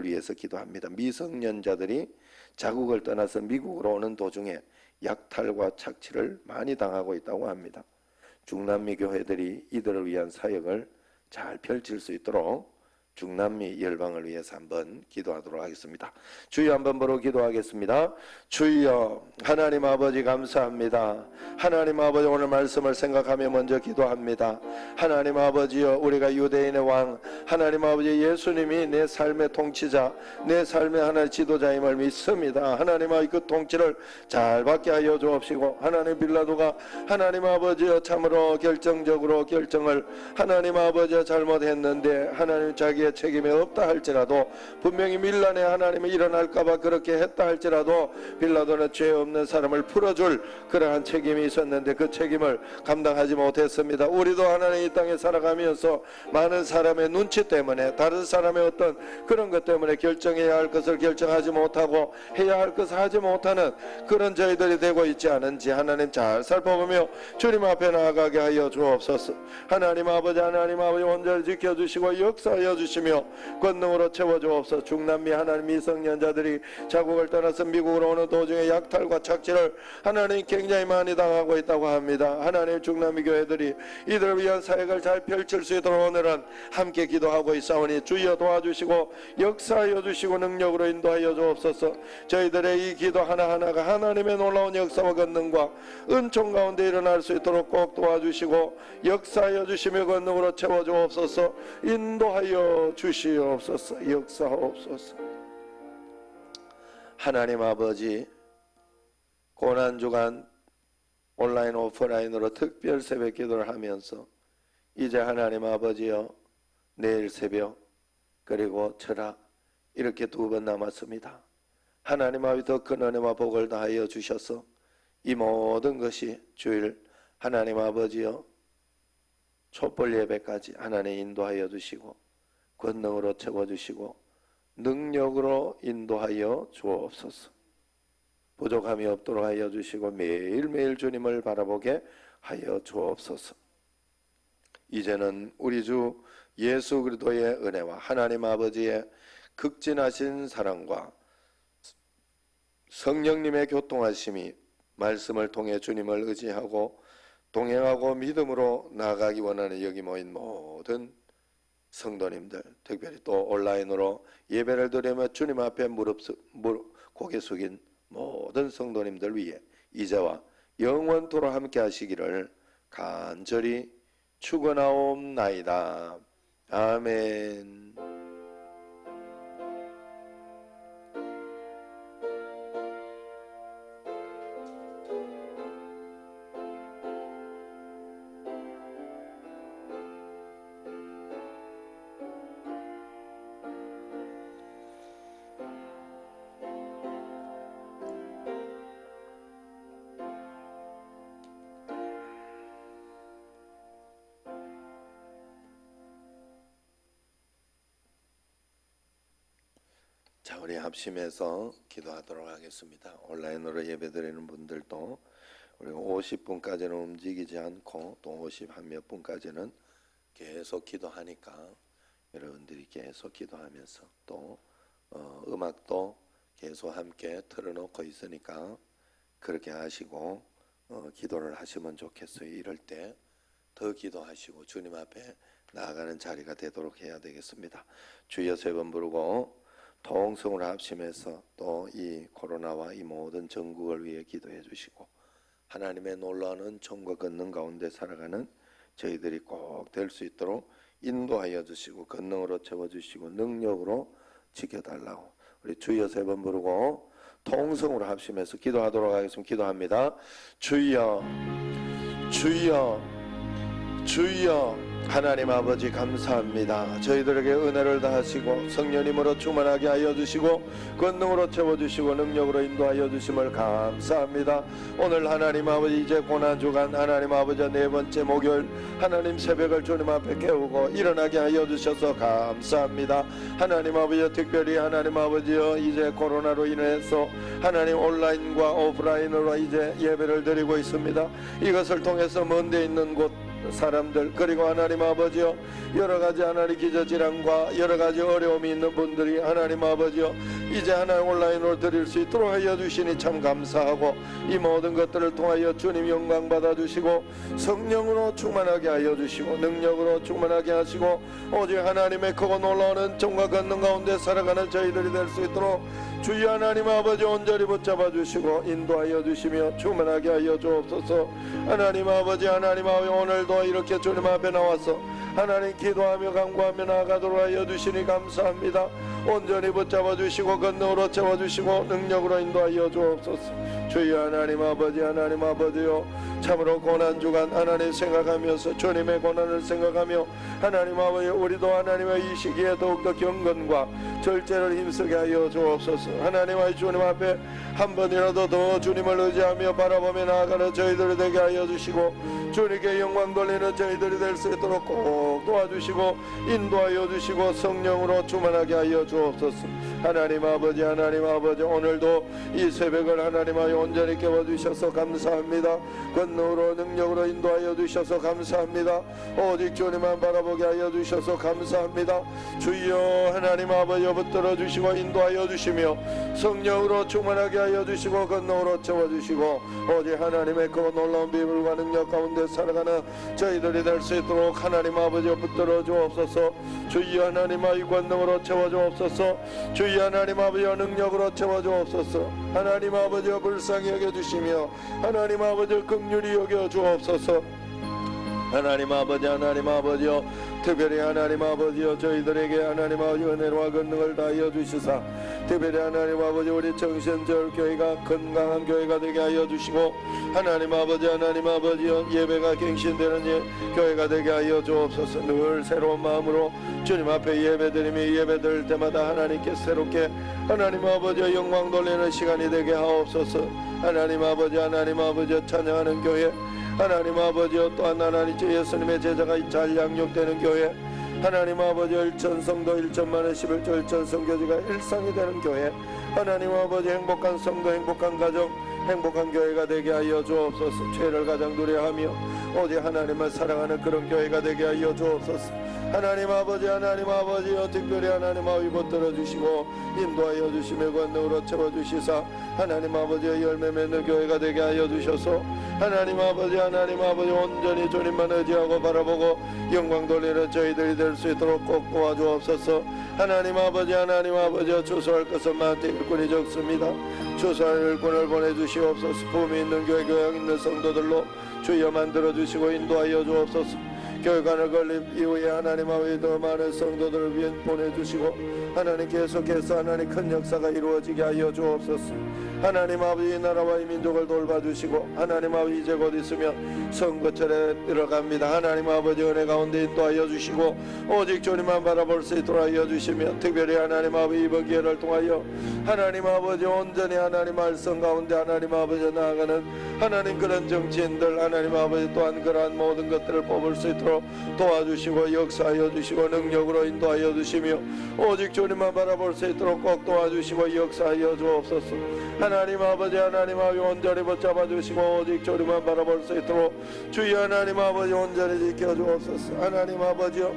Speaker 1: 위해서 기도합니다. 미성년자들이 자국을 떠나서 미국으로 오는 도중에 약탈과 착취를 많이 당하고 있다고 합니다. 중남미 교회들이 이들을 위한 사역을 잘 펼칠 수 있도록 중남미 열방을 위해서 한번 기도하도록 하겠습니다. 주여 한번 보러 기도하겠습니다. 주여 하나님 아버지 감사합니다. 하나님 아버지 오늘 말씀을 생각하며 먼저 기도합니다. 하나님 아버지여, 우리가 유대인의 왕 하나님 아버지 예수님이 내 삶의 통치자, 내 삶의 하나의 지도자임을 믿습니다. 하나님 아버지 그 통치를 잘 받게 하여 주옵시고, 하나님 빌라도가 하나님 아버지여 참으로 결정적으로 결정을 하나님 아버지여 잘못했는데 하나님 자기의 책임이 없다 할지라도, 분명히 밀란에 하나님이 일어날까봐 그렇게 했다 할지라도 빌라도는 죄 없는 사람을 풀어줄 그러한 책임이 있었는데 그 책임을 감당하지 못했습니다. 우리도 하나님 이 땅에 살아가면서 많은 사람의 눈치 때문에, 다른 사람의 어떤 그런 것 때문에 결정해야 할 것을 결정하지 못하고 해야 할 것을 하지 못하는 그런 저희들이 되고 있지 않은지 하나님 잘 살펴보며 주님 앞에 나아가게 하여 주옵소서. 하나님 아버지 온전히 지켜주시고 역사하여 주시며 권능으로 채워주옵소서. 중남미 하나님 미성년자들이 자국을 떠나서 미국으로 오는 도중에 약탈과 착취를 하나님 굉장히 많이 당하고 있다고 합니다. 하나님 중남미 교회들이 이들을 위한 사역을 잘 펼칠 수 있도록 오늘은 함께 기도하고 있사오니 주여 도와주시고 역사하여 주시고 능력으로 인도하여 주옵소서. 저희들의 이 기도 하나하나가 하나님의 놀라운 역사와 권능과 은총 가운데 일어날 수 있도록 꼭 도와주시고 역사하여 주시며 권능으로 채워주옵소서. 인도하여 주시옵소서. 역사하옵소서. 하나님 아버지, 고난주간 온라인 오프라인으로 특별 새벽 기도를 하면서 이제 하나님 아버지여 내일 새벽 그리고 철학 이렇게 두 번 남았습니다. 하나님 아버지 더 큰 은혜와 복을 다하여 주셔서 이 모든 것이 주일 하나님 아버지여 촛불 예배까지 하나님 인도하여 주시고 권능으로 채워주시고 능력으로 인도하여 주옵소서. 부족함이 없도록 하여 주시고 매일매일 주님을 바라보게 하여 주옵소서. 이제는 우리 주 예수 그리스도의 은혜와 하나님 아버지의 극진하신 사랑과 성령님의 교통하심이 말씀을 통해 주님을 의지하고 동행하고 믿음으로 나아가기 원하는 여기 모인 모든 성도님들, 특별히 또 온라인으로 예배를 드리며 주님 앞에 고개 숙인 모든 성도님들 위해 이제와 영원토록 함께 하시기를 간절히 축원하옵나이다. 아멘. 자, 우리 합심해서 기도하도록 하겠습니다. 온라인으로 예배드리는 분들도 우리가 50분까지는 움직이지 않고 또 50 한 몇 분까지는 계속 기도하니까 여러분들이 계속 기도하면서 또 음악도 계속 함께 틀어놓고 있으니까 그렇게 하시고 기도를 하시면 좋겠어요. 이럴 때 더 기도하시고 주님 앞에 나아가는 자리가 되도록 해야 되겠습니다. 주여 3번 부르고 통성으로 합심해서 또 이 코로나와 이 모든 전국을 위해 기도해 주시고 하나님의 놀라운 은총과 권능 가운데 살아가는 저희들이 꼭 될 수 있도록 인도하여 주시고 권능으로 채워주시고 능력으로 지켜달라고 우리 주여 3번 부르고 통성으로 합심해서 기도하도록 하겠습니다. 기도합니다. 주여 주여 주여 하나님 아버지 감사합니다. 저희들에게 은혜를 다하시고 성령님으로 충만하게 하여 주시고 권능으로 채워주시고 능력으로 인도하여 주심을 감사합니다. 오늘 하나님 아버지 이제 고난주간 하나님 아버지 4번째 목요일 하나님 새벽을 주님 앞에 깨우고 일어나게 하여 주셔서 감사합니다. 하나님 아버지 특별히 하나님 아버지여 이제 코로나로 인해서 하나님 온라인과 오프라인으로 이제 예배를 드리고 있습니다. 이것을 통해서 먼 데 있는 곳 사람들 그리고 하나님 아버지여 여러가지 하나님 기저질환과 여러가지 어려움이 있는 분들이 하나님 아버지여 이제 하나님 온라인으로 드릴 수 있도록 하여 주시니 참 감사하고 이 모든 것들을 통하여 주님 영광 받아주시고 성령으로 충만하게 하여 주시고 능력으로 충만하게 하시고 오직 하나님의 크고 놀라운 은총과 권능 가운데 살아가는 저희들이 될 수 있도록 주여 하나님 아버지 온전히 붙잡아 주시고 인도하여 주시며 충만하게 하여 주옵소서. 하나님 아버지 오늘도 이렇게 주님 앞에 나와서 하나님 기도하며 간구하며 나아가도록 하여 주시니 감사합니다. 온전히 붙잡아 주시고 권능으로 채워주시고 능력으로 인도하여 주옵소서. 주여 하나님 아버지요 참으로 고난주간 하나님 생각하면서 주님의 고난을 생각하며 하나님 아버지 우리도 하나님의 이 시기에 더욱더 경건과 절제를 힘쓰게 하여 주옵소서. 하나님의 주님 앞에 한 번이라도 더 주님을 의지하며 바라보며 나아가는 저희들이 되게 하여 주시고 주님께 영광 돌리는 저희들이 될 수 있도록 꼭 도와주시고 인도하여 주시고 성령으로 충만하게 하여 주옵소서. 하나님 아버지 오늘도 이 새벽을 하나님하여 온전히 깨워주셔서 감사합니다. 권능으로 능력으로 인도하여 주셔서 감사합니다. 오직 주님만 바라보게 하여 주셔서 감사합니다. 주여 하나님 아버지 붙들어 주시고 인도하여 주시며 성령으로 충만하게 하여 주시고 권능으로 채워주시고 오직 하나님의 그 놀라운 비밀과 능력 가운데 살아가는 저희들이 될 수 있도록 하나님 아버지 붙들어 주옵소서. 주여 하나님 아버지 권능으로 채워 주옵소서. 주여 하나님 아버지 능력으로 채워 주옵소서. 하나님 아버지 불쌍히 여겨 주시며 하나님 아버지 긍휼히 여겨 주옵소서. 하나님 아버지요 특별히 하나님 아버지요 저희들에게 하나님 아버지 은혜와 권능을 다하여 주시사 특별히 하나님 아버지 우리 정신절 교회가 건강한 교회가 되게 하여 주시고 하나님 아버지요 예배가 갱신되는 교회가 되게 하여 주옵소서. 늘 새로운 마음으로 주님 앞에 예배드리며 예배드릴 때마다 하나님께 새롭게 하나님 아버지요 영광 돌리는 시간이 되게 하옵소서. 하나님 아버지 찬양하는 교회 하나님 아버지여 또한 하나님 예수님의 제자가 잘 양육되는 교회 하나님 아버지 1천 성도 1천만의 11조 1천 성교지가 일상이 되는 교회 하나님 아버지 행복한 성도 행복한 가정 행복한 교회가 되게 하여 주옵소서. 죄를 가장 두려워하며 오직 하나님을 사랑하는 그런 교회가 되게 하여 주옵소서. 하나님 아버지여 특별히 하나님 아버지 붙들어 주시고 인도하여 주시며 권능으로 채워주시사 하나님 아버지의 열매 맺는 교회가 되게 하여 주셔서 하나님 아버지 온전히 주님만 의지하고 바라보고 영광 돌리는 저희들이 될 수 있도록 꼭 도와주옵소서. 하나님 아버지여 추수할 것은 많되 일꾼이 적습니다. 추수할 일꾼을 보내주시옵소서. 부흥이 있는 교회 교양 있는 성도들로 주여 만들어 주시고 인도하여 주옵소서. 결간을 걸린 이후에 하나님 아버지 더 많은 성도들을 위해 보내주시고 하나님 계속해서 하나님 큰 역사가 이루어지게 하여 주옵소서. 하나님 아버지 이 나라와 이 민족을 돌봐주시고 하나님 아버지 이제 곧 있으면 선거철에 들어갑니다. 하나님 아버지 은혜 가운데 인도하여 주시고 오직 주님만 바라볼 수 있도록 하여 주시며 특별히 하나님 아버지 이번 기회를 통하여 하나님 아버지 온전히 하나님 말씀 가운데 하나님 아버지 나아가는 하나님 그런 정치인들 하나님 아버지 또한 그러한 모든 것들을 뽑을 수 있도록 도와주시고 역사하여 주시고 능력으로 인도하여 주시며 오직 주님만 바라볼 수 있도록 꼭 도와주시고 역사하여 주옵소서. 하나님 아버지 온전히 붙잡아 주시고 오직 주님만 바라볼 수 있도록 주여 하나님 아버지 온전히 지켜 주옵소서. 하나님 아버지여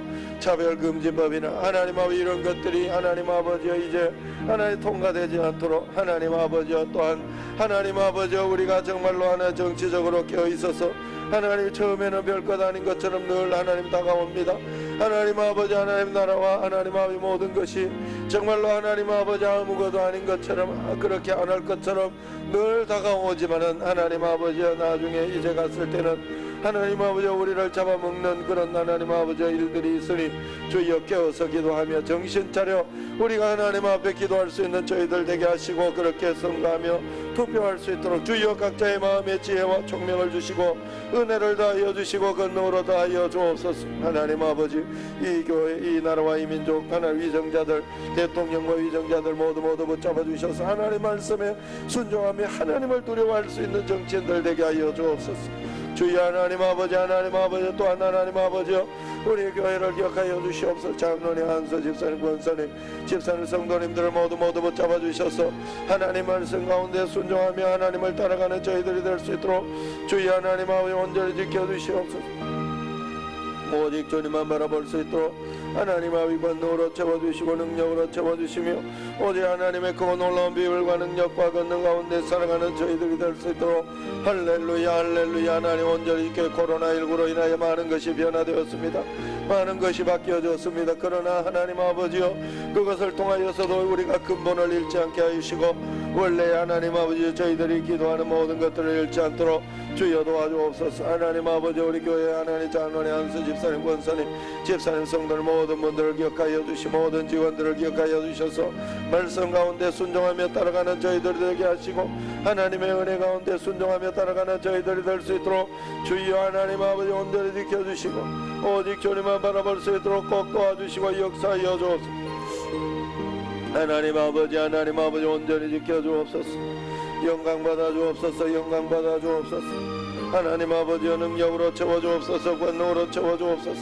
Speaker 1: 차별금지법이나 하나님 아버지 이런 것들이 하나님 아버지여 이제 하나님 통과되지 않도록 하나님 아버지여 또한 하나님 아버지여 우리가 정말로 하나 정치적으로 껴 있어서 하나님 처음에는 별것 아닌 것처럼 늘 하나님 다가옵니다. 하나님 아버지 하나님 나라와 하나님 아버지 모든 것이 정말로 하나님 아버지 아무것도 아닌 것처럼 그렇게 안 할 것처럼 늘 다가오지만은 하나님 아버지여 나중에 이제 갔을 때는 하나님 아버지 우리를 잡아먹는 그런 하나님 아버지 일들이 있으니 주여 깨어서 기도하며 정신 차려 우리가 하나님 앞에 기도할 수 있는 저희들 되게 하시고 그렇게 선거하며 투표할 수 있도록 주여 각자의 마음의 지혜와 총명을 주시고 은혜를 다하여 주시고 권능으로 다하여 주옵소서. 하나님 아버지 이 교회 이 나라와 이 민족 하나님 위정자들 대통령과 위정자들 모두 붙잡아 주셔서 하나님 말씀에 순종하며 하나님을 두려워할 수 있는 정치인들 되게 하여 주옵소서. 주여 하나님 아버지 또한 하나님 아버지여 우리 교회를 기억하여 주시옵소서. 장로님 한서 집사님 권사님 집사님 성도님들을 모두 붙잡아 주셔서 하나님 말씀 가운데 순종하며 하나님을 따라가는 저희들이 될 수 있도록 주여 하나님 아버지 온전히 지켜주시옵소서. 오직 주님만 바라볼 수 있도록 하나님 아버지 권능으로 채워주시고 능력으로 채워주시며 오직 하나님의 그 놀라운 비밀과 능력과 권능 가운데 살아가는 저희들이 될 수 있도록 할렐루야 하나님 온전히 이렇게 코로나19로 인하여 많은 것이 변화되었습니다. 많은 것이 바뀌어졌습니다. 그러나 하나님 아버지여 그것을 통하여서도 우리가 근본을 잃지 않게 하시고 원래 하나님 아버지 저희들이 기도하는 모든 것들을 잃지 않도록 주여 도와주옵소서. 하나님 아버지 우리 교회 하나님 장로님 한수 집사님 권사님 집사님 성도들 모든 분들을 기억하여 주시고 모든 직원들을 기억하여 주셔서 말씀 가운데 순종하며 따라가는 저희들이 되게 하시고 하나님의 은혜 가운데 순종하며 따라가는 저희들이 될 수 있도록 주여 하나님 아버지 온전히 지켜주시고 오직 주님만 바라볼 수 있도록 꼭 도와주시고 역사하여 주옵소서. 하나님 아버지 온전히 지켜주옵소서. 영광 받아 주옵소서. 영광 받아 주옵소서. 하나님 아버지여 능력으로 채워주옵소서. 권능으로 채워주옵소서.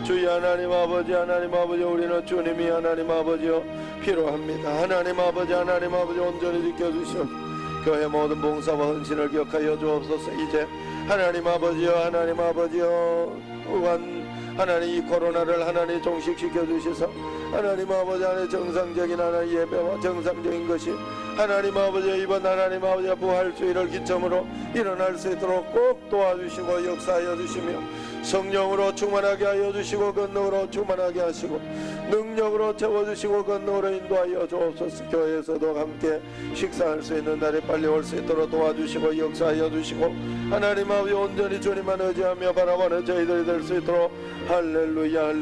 Speaker 1: 주여 하나님 아버지 우리는 주님이 하나님 아버지여 필요합니다. 하나님 아버지 온전히 지켜주시옵소서. 교회 모든 봉사와 헌신을 기억하여 주옵소서. 이제 하나님 아버지여 하나님 이 코로나를 하나님 종식시켜 주셔서 하나님 아버지 안에 정상적인 하나님 예배와 정상적인 것이 하나님 아버지 이번 하나님 아버지 부활주의를 기점으로 일어날 수 있도록 꼭 도와주시고 역사하여 주시며 성령으로 충만하게 하여 주시고 권능으로 충만하게 하시고 능력으로 채워주시고 권능으로 인도하여 주옵소서. 교회에서도 함께 식사할 수 있는 날이 빨리 올 수 있도록 도와주시고 역사하여 주시고 하나님 아버지 온전히 주님만 의지하며 바라보는 저희들이 될 수 있도록 할렐루야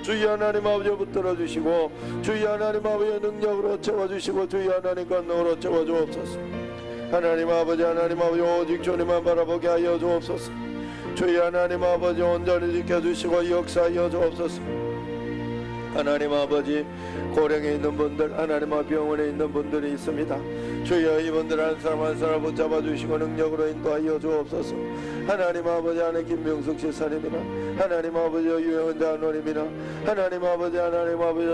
Speaker 1: 주여 하나님 아버지 붙들어 주시고 주여 하나님 아버지 능력으로 채워주시고 주여 하나님 권능으로 채워주옵소서. 하나님 아버지 오직 주님만 바라보게 하여 주옵소서. 주여 하나님 아버지 온전히 지켜주시고 역사하여 주옵소서. 하나님 아버지 고령에 있는 분들 하나님 아버지 병원에 있는 분들이 있습니다. 주여 이분들 한 사람 붙잡아 주시고 능력으로 인도하여 주옵소서. 하나님 아버지 안에 김명숙 지사님이나 하나님 아버지 유영은 장로님이나 하나님 아버지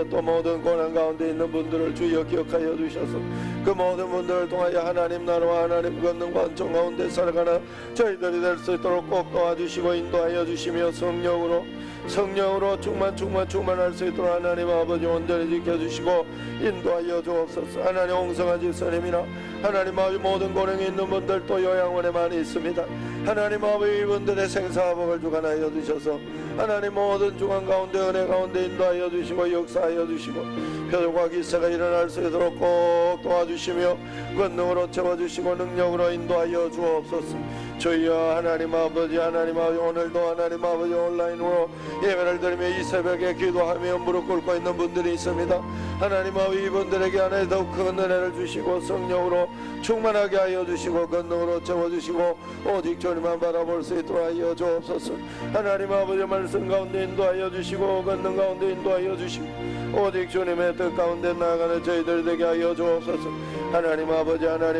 Speaker 1: 또 모든 고난 가운데 있는 분들을 주여 기억하여 주셔서 그 모든 분들을 통하여 하나님 나라와 하나님 권능과恩정 가운데 살아가는 저희들이 될 수 있도록 꼭 도와주시고 인도하여 주시며 성령으로 충만할 수 있도록 하나님 아버지 온전히 지켜주시고 인도하여 주옵소서. 하나님 홍성한 집사님이나 하나님 아버지 모든 고령에 있는 분들 또 요양원에 많이 있습니다. 하나님 아버지 이분들의 생사복을 주관하여 주셔서 하나님 모든 중앙 가운데 은혜 가운데 인도하여 주시고 역사하여 주시고 표적과 기사가 일어날 수 있도록 꼭 도와주시며 권능으로 채워주시고 능력으로 인도하여 주옵소서. 주여 하나님 아버지 오늘도 하나님 아버지 온라인으로 예배를 드리며 이 새벽에 기도하며 무릎 꿇고 있는 분들이 있습니다. 하나님 아버지 이분들에게 하나님 더욱 큰 은혜를 주시고 성령으로 충만하게 하여 주시고 권능으로 채워주시고 오직 주님만 바라볼 수 있도록 하여 주옵소서. 하나님 아버지 말씀 가운데 인도하여 주시고 권능 가운데 인도하여 주시고 오직 주님의 뜻 가운데 나아가는 저희들 되게 하여 주옵소서. 하나님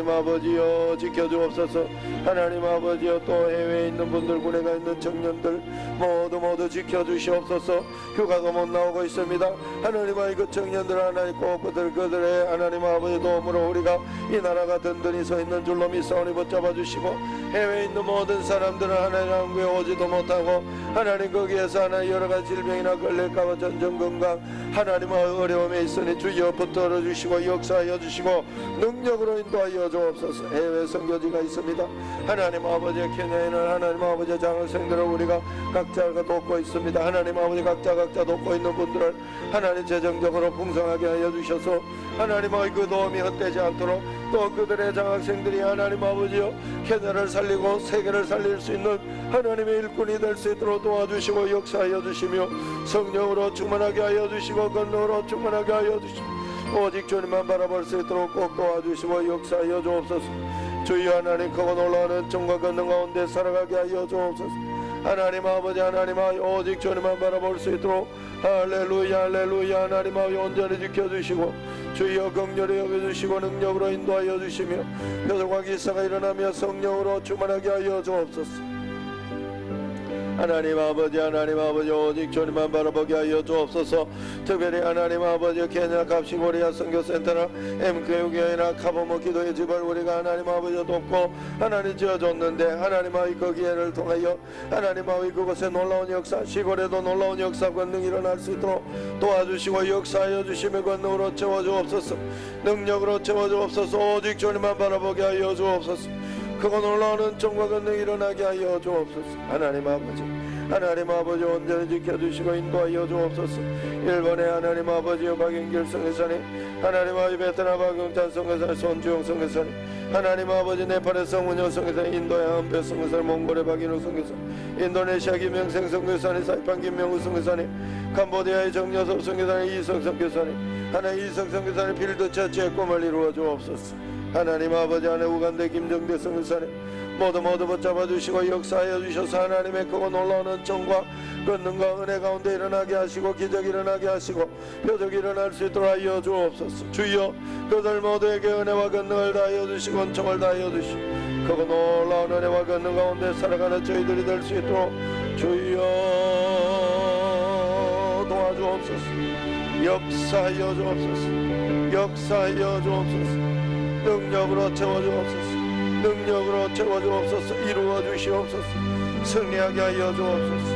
Speaker 1: 아버지여 지켜주옵소서. 하나님 아버지여 또 해외에 있는 분들 군에 가 있는 청년들 모두 지켜주시옵소서. 휴가도 못 나오고 있습니다. 하나님 아버지 그 청년들 하나님 꼭 그들의 하나님 아버지 도움으로 우리가 이 나라가 든든히 서 있는 줄로 믿사오니 붙잡아 주시고 해외에 있는 모든 사람들은 하나님 한국에 오지도 못하고 하나님 거기에서 하나님 여러가지 질병이나 걸릴까봐 전전건강 하나님 어려움에 있으니 주여 붙들어 주시고 역사하여 주시고 능력으로 인도하여 주옵소서. 해외 선교지가 있습니다. 하나님 아버지 케냐에는 하나님 아버지 장학생들을 우리가 각자가 돕고 있습니다. 하나님 아버지 각자 돕고 있는 분들을 하나님 재정적으로 풍성하게 하여 주셔서 하나님 아버지 그 도움이 헛되지 않도록 또 그들의 장학생들이 하나님 아버지여 케냐를 살리고 세계를 살릴 수 있는 하나님의 일꾼이 될 수 있도록 도와주시고 역사하여 주시며 성령으로 충만하게 하여 주시고 권능으로 충만하게 하여 주시고 오직 주님만 바라볼 수 있도록 꼭 도와주시고 역사하여 주옵소서. 주여 하나님 크고 놀라운 은총과 권능 가운데 살아가게 하여 주옵소서. 하나님 아버지 오직 주님만 바라볼 수 있도록 할렐루야 하나님 아버지 온전히 지켜주시고 주여 긍휼히 여겨주시고 능력으로 인도하여 주시며 표적과 기사가 일어나며 성령으로 충만하게 하여 주옵소서. 하나님 아버지 오직 주님만 바라보게 하여 주옵소서. 특별히 하나님 아버지 케냐 갑시고리아 선교센터나 MKU교회나 카보모 기도의 집을 우리가 하나님 아버지 돕고 하나님 지어줬는데 하나님 아버지 그 기회를 통하여 하나님 아버지 그곳에 놀라운 역사 시골에도 놀라운 역사 권능이 일어날 수 있도록 도와주시고 역사하여 주시며 권능으로 채워주옵소서. 능력으로 채워주옵소서. 오직 주님만 바라보게 하여 주옵소서. 크고 놀라운 은총과 권능이 일어나게 하여 주옵소서. 하나님 아버지 온전히 지켜주시고 인도하여 주옵소서. 일본의 하나님 아버지 박영길 선교사님 하나님 아버지 베트남 박영찬 선교사님 손주영 선교사님 하나님 아버지 네팔의 성운여 선교사님 인도의 한배 선교사님 몽골의 박인우 선교사님 인도네시아 김영생 선교사님 사이판 김명우 선교사님 캄보디아의 정여섭 선교사님 이석 선교사님 하나님 이석 선교사님 필드 처치의 꿈을 이루어 주옵소서. 하나님 아버지 안에 우간대 김정대 선교사님 모두 붙잡아 주시고 역사하여 주셔서 하나님의 크고 놀라운 은총과 권능과 은혜 가운데 일어나게 하시고 기적이 일어나게 하시고 표적이 일어날 수 있도록 하여 주옵소서. 주여 그들 모두에게 은혜와 권능을 다하여 주시고 은총을 다하여 주시고 크고 놀라운 은혜와 권능 가운데 살아가는 저희들이 될 수 있도록 주여 도와주옵소서. 역사하여 주옵소서. 능력으로 채워주옵소서. 이루어 주시옵소서. 승리하게 하여 주옵소서.